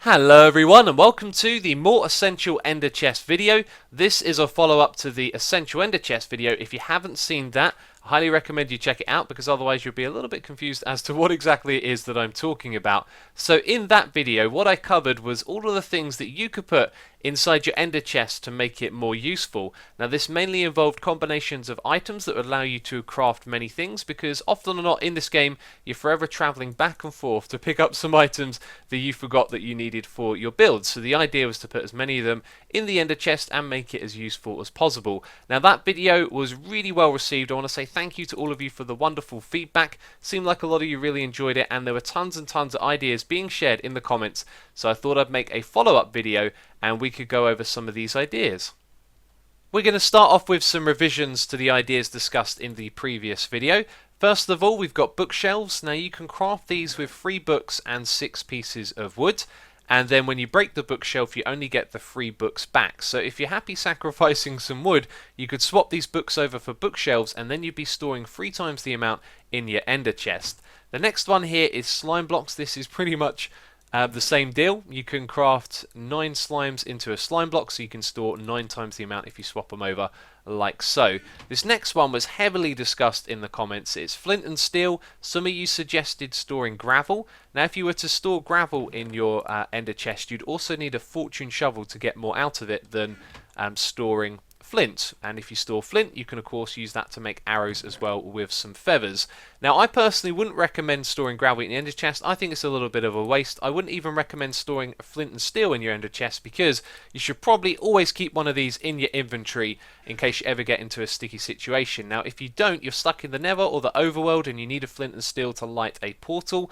Hello everyone and welcome to the more essential ender chest video. This is a follow-up to the essential ender chest video. If you haven't seen that, I highly recommend you check it out because otherwise you'll be a little bit confused as to what exactly it is that I'm talking about. So in that video, what I covered was all of the things that you could put inside your ender chest to make it more useful. Now this mainly involved combinations of items that would allow you to craft many things, because often or not in this game you're forever travelling back and forth to pick up some items that you forgot that you needed for your build. So the idea was to put as many of them in the ender chest and make it as useful as possible. Now that video was really well received. I want to say thank you to all of you for the wonderful feedback. Seemed like a lot of you really enjoyed it, and there were tons and tons of ideas being shared in the comments, so I thought I'd make a follow-up video and we could go over some of these ideas. We're going to start off with some revisions to the ideas discussed in the previous video. First of all, we've got bookshelves. Now you can craft these with 3 books and 6 pieces of wood, and then when you break the bookshelf you only get the 3 books back. So if you're happy sacrificing some wood, you could swap these books over for bookshelves and then you'd be storing 3 times the amount in your ender chest. The next one here is slime blocks. This is pretty much the same deal. You can craft 9 slimes into a slime block, so you can store 9 times the amount if you swap them over like so. This next one was heavily discussed in the comments. It's flint and steel. Some of you suggested storing gravel. Now if you were to store gravel in your ender chest, you'd also need a fortune shovel to get more out of it than storing flint, and if you store flint you can of course use that to make arrows as well with some feathers. Now I personally wouldn't recommend storing gravel in the ender chest. I think it's a little bit of a waste. I wouldn't even recommend storing flint and steel in your ender chest, because you should probably always keep one of these in your inventory in case you ever get into a sticky situation. Now if you don't, you're stuck in the nether or the overworld and you need a flint and steel to light a portal.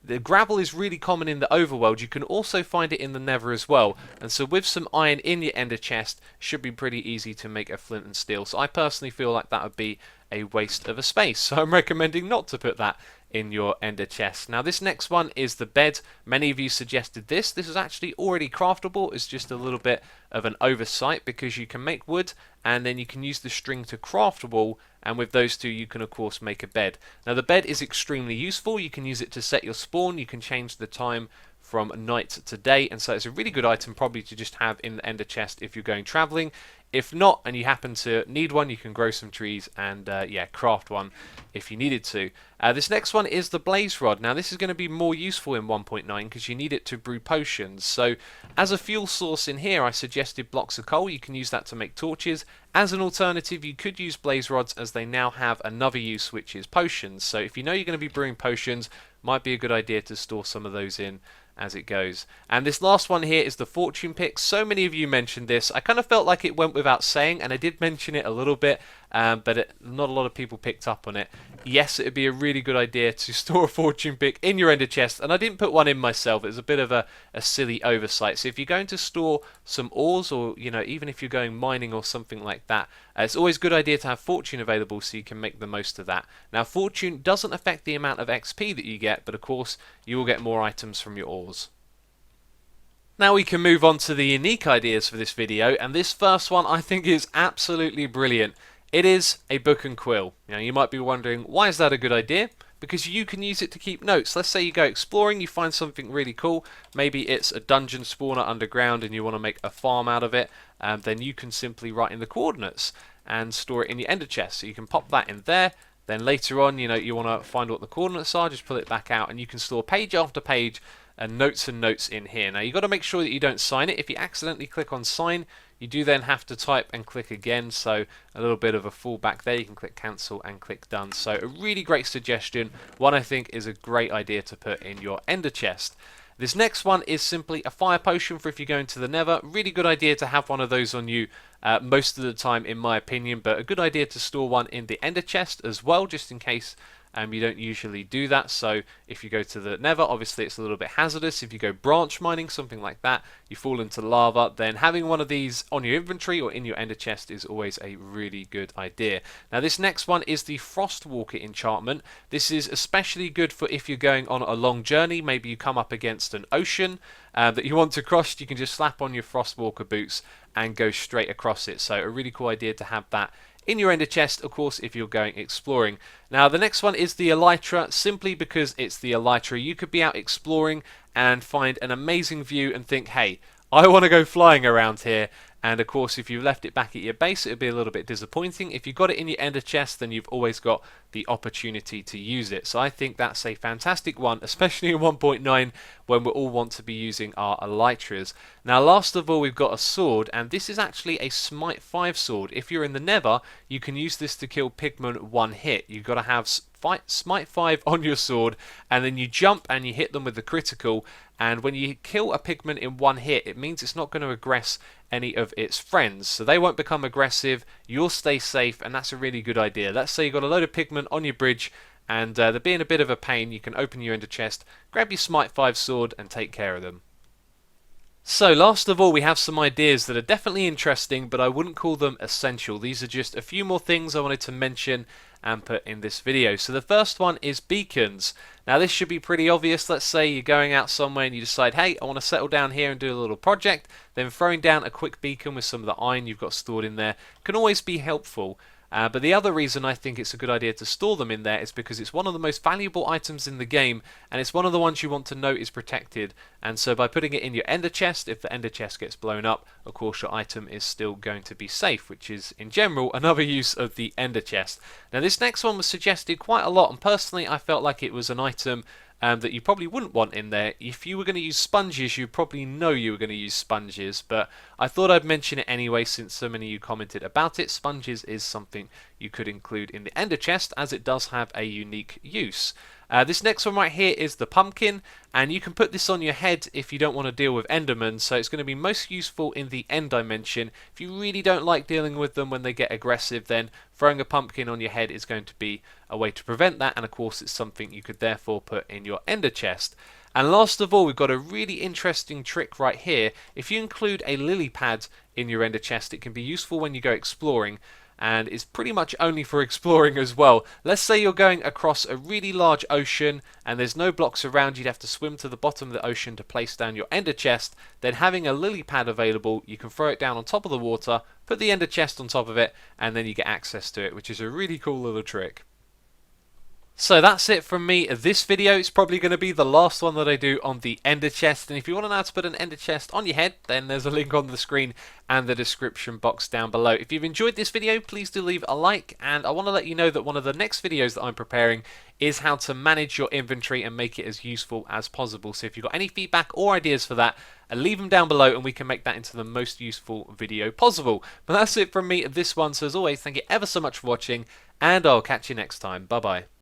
The gravel is really common in the overworld. You can also find it in the nether as well, and so with some iron in your ender chest should be pretty easy to make a flint and steel. So I personally feel like that would be a waste of a space, so I'm recommending not to put that in your ender chest. Now this next one is the bed. Many of you suggested this. This is actually already craftable. It's just a little bit of an oversight because you can make wood and then you can use the string to craft a wall, and with those two you can of course make a bed. Now the bed is extremely useful. You can use it to set your spawn. You can change the time from night to day, and so it's a really good item probably to just have in the ender chest if you're going traveling. If not, and you happen to need one, you can grow some trees and yeah, craft one if you needed to. This next one is the blaze rod. Now this is going to be more useful in 1.9 because you need it to brew potions. So as a fuel source in here I suggested blocks of coal. You can use that to make torches. As an alternative you could use blaze rods, as they now have another use, which is potions. So if you know you're going to be brewing potions, might be a good idea to store some of those in as it goes. And this last one here is the fortune pick. So many of you mentioned this. I kind of felt like it went without saying, and I did mention it a little bit, but not a lot of people picked up on it. Yes, it would be a really good idea to store a fortune pick in your ender chest, and I didn't put one in myself. It was a bit of a silly oversight. So if you're going to store some ores, or even if you're going mining or something like that, it's always a good idea to have fortune available so you can make the most of that. Now fortune doesn't affect the amount of XP that you get, but of course you will get more items from your ores. Now we can move on to the unique ideas for this video, and this first one I think is absolutely brilliant. It is a book and quill. You might be wondering, why is that a good idea? Because you can use it to keep notes. Let's say you go exploring, you find something really cool. Maybe it's a dungeon spawner underground and you want to make a farm out of it. Then you can simply write in the coordinates and store it in your ender chest. So you can pop that in there. Then later on, you want to find what the coordinates are, just pull it back out, and you can store page after page and notes in here. Now you've got to make sure that you don't sign it. If you accidentally click on sign, you do then have to type and click again, so a little bit of a fallback there. You can click cancel and click done. So a really great suggestion, one I think is a great idea to put in your ender chest. This next one is simply a fire potion for if you're going to the nether. Really good idea to have one of those on you most of the time in my opinion, but a good idea to store one in the ender chest as well, just in case you don't usually do that. So if you go to the nether, obviously it's a little bit hazardous. If you go branch mining, something like that, you fall into lava, then having one of these on your inventory or in your ender chest is always a really good idea. Now this next one is the Frostwalker enchantment. This is especially good for if you're going on a long journey. Maybe you come up against an ocean that you want to cross. You can just slap on your Frostwalker boots and go straight across it. So a really cool idea to have that in your ender chest, of course, if you're going exploring. Now the next one is the elytra, simply because it's the elytra. You could be out exploring and find an amazing view and think, hey, I want to go flying around here. And of course, if you left it back at your base, it would be a little bit disappointing. If you got it in your ender chest, then you've always got the opportunity to use it. So I think that's a fantastic one, especially in 1.9 when we all want to be using our elytras. Now, last of all, we've got a sword, and this is actually a Smite 5 sword. If you're in the Nether, you can use this to kill pigmen one hit. You've got to have Smite 5 on your sword, and then you jump and you hit them with the critical, and when you kill a pigman in one hit, it means it's not going to aggress any of its friends, so they won't become aggressive, you'll stay safe, and that's a really good idea. Let's say you've got a load of pigmen on your bridge and they're being a bit of a pain. You can open your ender chest, grab your Smite 5 sword and take care of them. So last of all, we have some ideas that are definitely interesting, but I wouldn't call them essential. These are just a few more things I wanted to mention and put in this video. So the first one is beacons. Now this should be pretty obvious. Let's say you're going out somewhere and you decide, hey, I want to settle down here and do a little project. Then throwing down a quick beacon with some of the iron you've got stored in there can always be helpful. But the other reason I think it's a good idea to store them in there is because it's one of the most valuable items in the game, and it's one of the ones you want to know is protected. And so by putting it in your ender chest, if the ender chest gets blown up, of course your item is still going to be safe, which is in general another use of the ender chest. Now this next one was suggested quite a lot, and personally I felt like it was an item that you probably wouldn't want in there. If you were going to use sponges, you probably know you were going to use sponges, but I thought I'd mention it anyway since so many of you commented about it. Sponges is something you could include in the ender chest, as it does have a unique use. This next one right here is the pumpkin, and you can put this on your head if you don't want to deal with endermen, so it's going to be most useful in the end dimension. If you really don't like dealing with them when they get aggressive, then throwing a pumpkin on your head is going to be a way to prevent that, and of course it's something you could therefore put in your ender chest. And last of all, we've got a really interesting trick right here. If you include a lily pad in your ender chest, it can be useful when you go exploring, and it's pretty much only for exploring as well. Let's say you're going across a really large ocean and there's no blocks around, you'd have to swim to the bottom of the ocean to place down your ender chest. Then having a lily pad available, you can throw it down on top of the water, put the ender chest on top of it, and then you get access to it, which is a really cool little trick. So that's it from me. This video is probably going to be the last one that I do on the ender chest, and if you want to know how to put an ender chest on your head, then there's a link on the screen and the description box down below. If you've enjoyed this video, please do leave a like, and I want to let you know that one of the next videos that I'm preparing is how to manage your inventory and make it as useful as possible. So if you've got any feedback or ideas for that, leave them down below and we can make that into the most useful video possible. But that's it from me at this one, so as always, thank you ever so much for watching, and I'll catch you next time. Bye bye.